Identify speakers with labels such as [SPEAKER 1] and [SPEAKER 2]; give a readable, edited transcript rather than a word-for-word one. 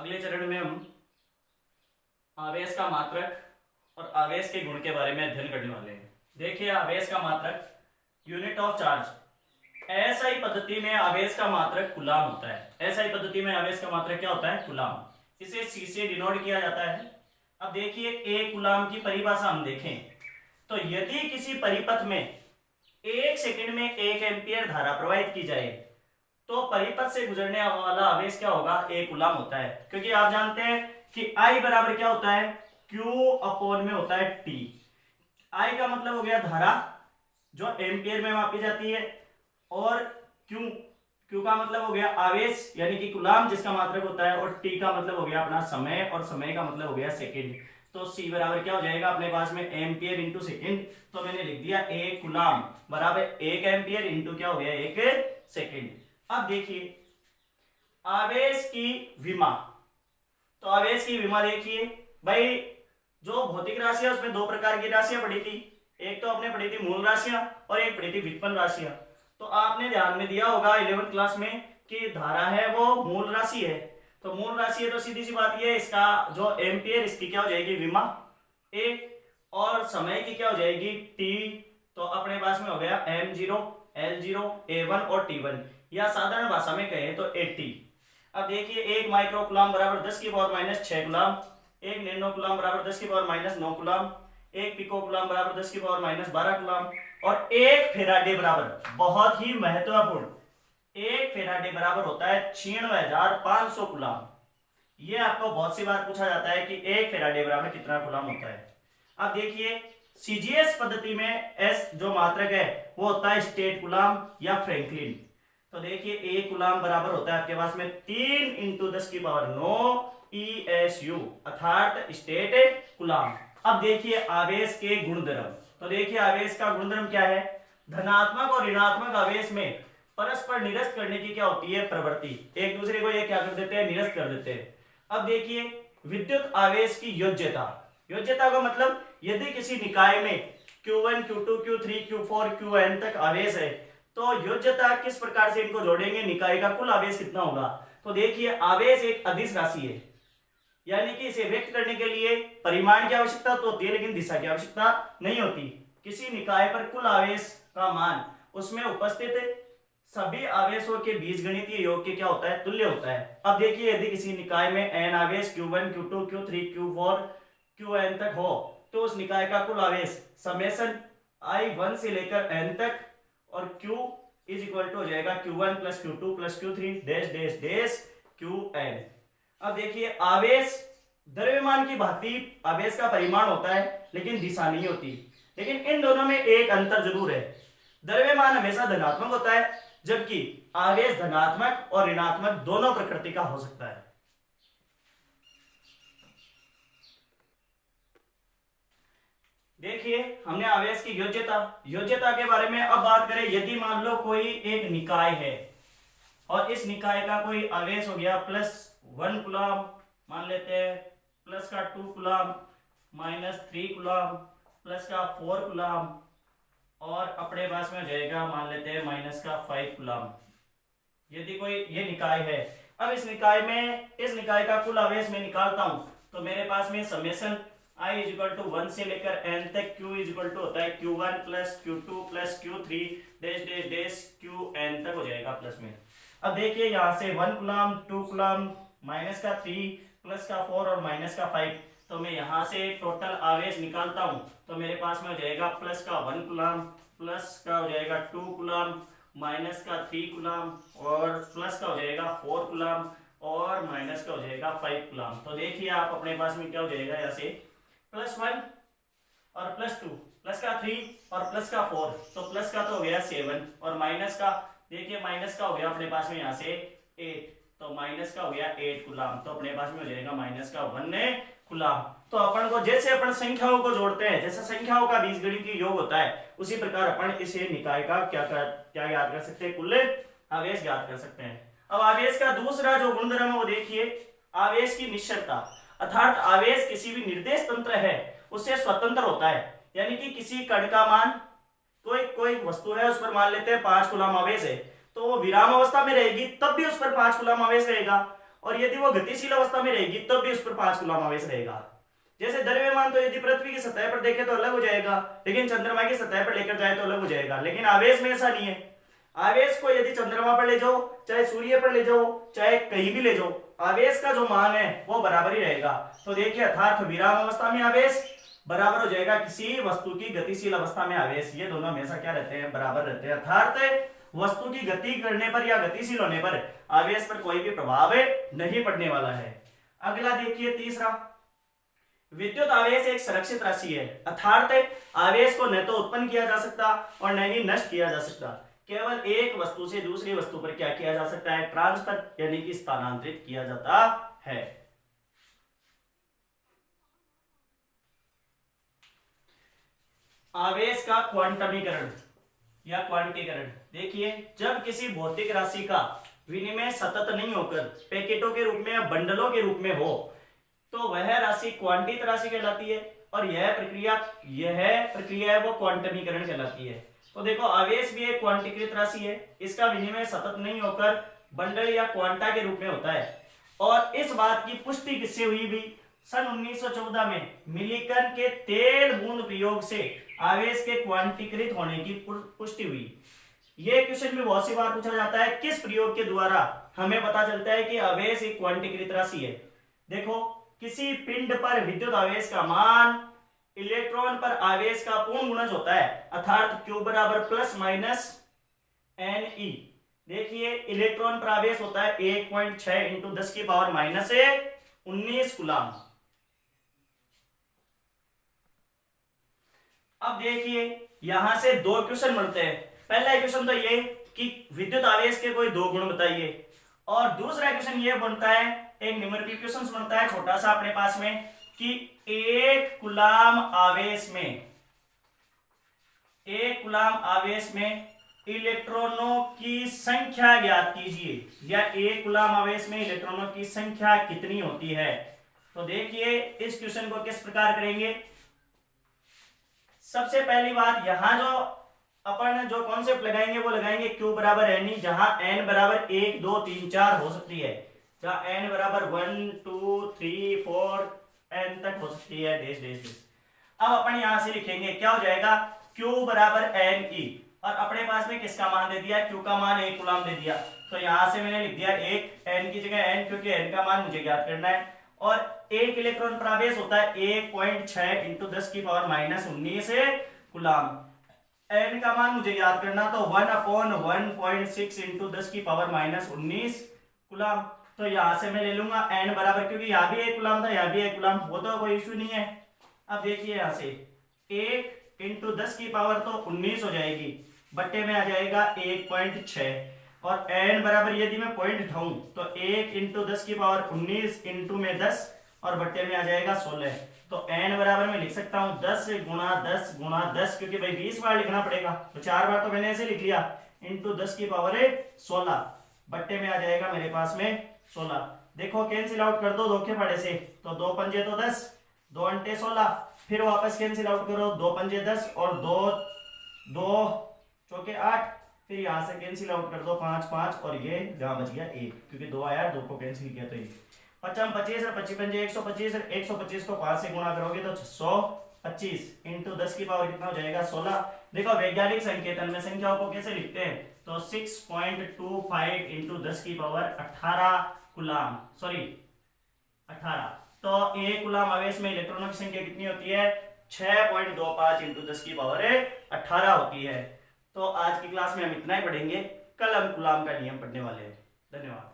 [SPEAKER 1] अगले चरण में हम आवेश का मात्रक और आवेश के गुण के बारे में अध्ययन करने वाले हैं। देखिए, आवेश का मात्रक यूनिट ऑफ चार्ज। एसआई पद्धति में आवेश का मात्रक कूलाम होता है। एसआई पद्धति में आवेश का मात्रक क्या होता है? कूलाम। इसे सी से डिनोट किया जाता है। अब देखिए, एक कूलाम की परिभाषा हम देखें तो यदि किसी परिपथ में 1 सेकंड में 1 एम्पियर धारा प्रवाहित की जाए तो परिपथ से गुजरने वाला आवेश क्या होगा? 1 कूलाम होता है। क्योंकि आप जानते हैं कि I बराबर क्या होता है? Q अपॉन में होता है T। I का मतलब हो गया धारा जो एम्पियर में मापी जाती है, और Q का मतलब हो गया आवेश यानी कि कूलाम जिसका मात्रक होता है, और T का मतलब हो गया अपना समय, और समय का मतलब हो गया सेकंड। तो C बराबर क्या हो जाएगा अपने पास में? Ampere into second. तो मैंने लिख दिया 1 कूलाम बराबर 1 एम्पियर इंटू क्या हो गया? 1 सेकेंड। अब देखिए आवेश की विमा। तो आवेश की विमा देखिए भाई, जो भौतिक राशि है उसमें 2 प्रकार की राशियां पढ़ी थी। एक तो आपने पढ़ी थी मूल राशियां और एक पढ़ी थी व्युत्पन्न राशियां। तो आपने ध्यान में दिया होगा 11th क्लास में कि धारा है वो मूल राशि है। तो मूल राशि है तो सीधी सी बात ये है, इसका जो एम्पियर इसकी क्या हो जाएगी? विमा ए, और समय की क्या हो जाएगी? टी। तो अपने पास में हो गया m0, l0, a1 और t1, या साधारण भाषा में कहें तो 80। अब देखिए, 1 माइक्रो कूलाम बराबर 10 की power minus 6 coulomb, 1 nano coulomb बराबर 10 की power minus 9 coulomb, 1 pico coulomb बराबर 10 की पावर माइनस 12 कूलाम, और 1 फेराडे बराबर, बहुत ही महत्वपूर्ण, 1 फेराडे बराबर होता है 96,500 कूलाम। ये आपको बहुत सी बार पूछा जाता है कि 1 फेराडे बराबर कितना कूलाम होता है। अब देखिए, सीजीएस पद्धति में एस जो मात्रक है वो होता है स्टेट कूलाम या फ्रैंकलिन। तो देखिए, 1 कूलाम बराबर होता है आपके पास में 3 इंटू 10 की पावर 9 ESU अर्थात स्टेट कूलाम। अब देखिए आवेश के गुणधर्म। तो देखिए आवेश का गुणधर्म क्या है? धनात्मक और ऋणात्मक आवेश में परस्पर निरस्त करने की क्या होती है? प्रवृत्ति। एक दूसरे को ये क्या कर देते हैं? निरस्त कर देते हैं। अब देखिए, विद्युत आवेश की योज्यता। योज्यता का मतलब यदि किसी निकाय में Q1, Q2, Q3, Q4, Qn तक आवेश है तो योज्यता किस प्रकार से इनको जोड़ेंगे? निकाय का कुल आवेश कितना होगा? तो देखिए, आवेश एक अदिश राशि है, यानी कि इसे व्यक्त करने के लिए परिमाण की आवश्यकता तो होती है लेकिन दिशा की आवश्यकता नहीं होती। किसी निकाय पर कुल आवेश का मान उसमें उपस्थित सभी आवेशों के बीजगणितीय योग के क्या होता है? तुल्य होता है। अब देखिए, यदि किसी निकाय में n आवेश Q1, Q2, Q3, Q4, Qn तक हो तो उस निकाय का कुल आवेश समेशन I1 से लेकर n तक, और Q इज इक्वल टू हो जाएगा Q1 plus Q2 plus Q3 dash dash dash Qn। अब देखिए, आवेश द्रव्यमान की भांति आवेश का परिमाण होता है लेकिन दिशा नहीं होती। लेकिन इन दोनों में एक अंतर जरूर है, द्रव्यमान हमेशा धनात्मक होता है जबकि आवेश धनात्मक और ऋणात्मक दोनों प्रकृति का हो सकता है। देखिए, हमने आवेश की योज्यता के बारे में अब बात करें। यदि मान लो कोई एक निकाय है और इस निकाय का कोई आवेश हो गया +1 कूलाम, मान लेते हैं प्लस का 2 कूलाम, -3 कूलाम, प्लस का 4 कूलाम, और अपने पास में हो जाएगा मान लेते हैं -5 कूलाम। यदि कोई ये निकाय है, अब इस निकाय का कुल आवेश मैं निकालता हूं तो मेरे पास में summation I is equal to 1 से लेकर n तक Q इज इक्वल टू होता है Q1 plus Q2 plus Q3 dash dash dash Qn तक हो जाएगा प्लस में। अब देखिए, यहाँ से 1 कूलाम, 2 कूलाम, -3, प्लस का 4 और -5, तो मैं यहाँ से टोटल आवेश निकालता हूँ तो मेरे पास में हो जाएगा प्लस का 1 कूलाम, प्लस का हो जाएगा 2 कूलाम, माइनस का 3 कूलाम, और प्लस का हो जाएगा 4 कूलाम, और माइनस का हो जाएगा 5 कूलाम। तो देखिए आप अपने पास में क्या हो जाएगा, यहाँ से +1 और +2, प्लस का 3 और प्लस का 4, तो प्लस का तो हो गया 7, और माइनस का देखिए माइनस का हो गया अपने पास में यहाँ से 8, तो माइनस का हो गया 8 कूलाम। तो अपने पास में हो जाएगा -1 कूलाम। तो अपन को जैसे अपन संख्याओं को जोड़ते हैं, जैसे संख्याओं का बीजगणितीय योग होता है, उसी प्रकार अपन इसे निकाय का क्या याद कर सकते हैं? कुल आवेश याद कर सकते हैं। अब आवेश का दूसरा जो गुणधर्म है वो देखिए, आवेश की निश्चलता, अर्थात आवेश किसी भी निर्देश तंत्र है उससे स्वतंत्र होता है। यानी कि किसी कण का मान, कोई वस्तु है उस पर मान लेते हैं 5 कूलाम आवेश है, तो वो विराम अवस्था में रहेगी तब भी उस पर 5 कूलाम आवेश रहेगा, और यदि वो गतिशील अवस्था में रहेगी तब भी उस पर 5 कूलम आवेश रहेगा। जैसे द्रव्यमान तो यदि पृथ्वी की सतह पर देखे तो अलग हो जाएगा, लेकिन चंद्रमा की सतह पर लेकर जाए तो अलग हो जाएगा। लेकिन आवेश में ऐसा नहीं है। आवेश को यदि चंद्रमा पर ले जाओ, चाहे सूर्य पर ले जाओ, चाहे कहीं भी ले जाओ, आवेश का जो मान है वो बराबर ही रहेगा। तो देखिए अर्थात विराम अवस्था में आवेश बराबर हो जाएगा किसी वस्तु की गतिशील अवस्था में आवेश। ये दोनों हमेशा क्या रहते हैं, बराबर रहते हैं। अर्थात वस्तु की गति करने पर या गतिशील होने पर आवेश पर कोई भी प्रभाव नहीं पड़ने वाला है। अगला देखिए तीसरा, विद्युत आवेश एक संरक्षित राशि है। अर्थात आवेश को न तो उत्पन्न किया जा सकता और न ही नष्ट किया जा सकता। केवल एक वस्तु से दूसरी वस्तु पर क्या किया जा सकता है, ट्रांसफर यानी कि स्थानांतरित किया जाता है। आवेश का क्वांटमीकरण या क्वांटीकरण। देखिए जब किसी भौतिक राशि का विनिमय सतत नहीं होकर पैकेटों के रूप में या बंडलों के रूप में हो तो वह राशि क्वांटित राशि कहलाती है, और यह प्रक्रिया है वो क्वांटमीकरण कहलाती है। तो देखो आवेश भी एक क्वांटीकृत राशि है, इसका विनिमय सतत नहीं होकर बंडल या क्वांटा के रूप में होता है। और इस बात की पुष्टि किससे हुई भी, सन 1914 में मिलीकन के तेल बूंद प्रयोग से आवेश के क्वांटीकृत होने की पुष्टि हुई। यह क्वेश्चन भी बहुत सी बार पूछा जाता है, किस प्रयोग के द्वारा हमें पता चलता है कि आवेश एक क्वांटीकृत राशि है। देखो किसी पिंड पर विद्युत आवेश का मान इलेक्ट्रॉन पर आवेश का पूर्ण गुणज होता है, अर्थात Q बराबर प्लस माइनस Ne। देखिए इलेक्ट्रॉन पर आवेश होता है 1.6 इंटू 10 की पावर माइनस 19 कूलम। अब देखिए यहां से दो क्वेश्चन बनते हैं। पहला क्वेश्चन तो ये कि विद्युत आवेश के कोई दो गुण बताइए, और दूसरा क्वेश्चन ये बनता है, एक न्यूमेरिकल क्वेश्चन बनता है छोटा सा अपने पास में, कि एक कूलम आवेश में इलेक्ट्रॉनों की संख्या ज्ञात कीजिए, या एक कूलम आवेश में इलेक्ट्रॉनों की संख्या कितनी होती है। तो देखिए इस क्वेश्चन को किस प्रकार करेंगे। सबसे पहली बात, यहां जो अपन जो कॉन्सेप्ट लगाएंगे वो लगाएंगे Q बराबर N, जहां N बराबर 1 2 3 4 हो सकती है, जहां N बराबर 1 2 3 4 N तक हो सकती है डेश डेश डेश। अब अपन यहां से लिखेंगे क्या हो जाएगा, Q बराबर Ne, और अपने पास में किसका मान दे दिया, Q का मान 1 कूलम दे दिया। तो यहां से मैंने लिख दिया 1, N की जगह N, क्योंकि N का मान मुझे ज्ञात करना है। और एक इलेक्ट्रॉन पर आवेश होता है 1.6 इंटू 10 की पावर माइनस 19 कूलम। N का मान मुझे याद करना, तो 1/1.6 इंटू 10 की पावर माइनस 19 कूलम। तो यहां से मैं ले लूंगा N बराबर, क्योंकि यहां भी 1 कूलम था, यहां भी 1 कूलम, वो तो कोई इश्यू नहीं है। अब देखिए यहां से 1 इंटू 10 की पावर तो 19 हो जाएगी, बट्टे में आ जाएगा 1.6, और N बराबर यदि मैं पॉइंट उठाऊं तो 1 इंटू 10 की पावर 19 इंटू में 10, और बट्टे में आ जाएगा 16। तो N बराबर मैं लिख सकता हूं 10 गुणा 10 गुणा 10, क्योंकि भाई 20 बार लिखना पड़ेगा, तो 4 बार तो मैंने ऐसे लिख लिया, इंटू 10 की पावर 16, बट्टे में आ जाएगा मेरे पास में 16। देखो कैंसिल आउट कर दो 2 के पड़े से, तो 2 पंजे तो 10, 2 अंटे 16, फिर वापस कैंसिल आउट करो, 2 पंजे 10 और 2 चौके 8, फिर यहां से कैंसिल आउट कर दो 5 5, और ये जहां बच गया 1, क्योंकि 2 आया, 2 को कैंसिल किया तो 1, 5 25 और 25 पंजे 125, 125 को 5 से गुणा करोगे तो 625 इंटू 10 की पावर कितना हो जाएगा 16। देखो वैज्ञानिक संकेतन में संख्याओं को कैसे लिखते हैं, तो 6.25 इंटू 10 की पावर 18 कूलम, सॉरी 18। तो एक कूलम आवेश में इलेक्ट्रॉनों की संख्या कितनी होती है, 6.25 इंटू 10 की पावर 18 होती है। तो आज की क्लास में हम इतना ही पढ़ेंगे, कल हम कूलम का नियम पढ़ने वाले हैं। धन्यवाद।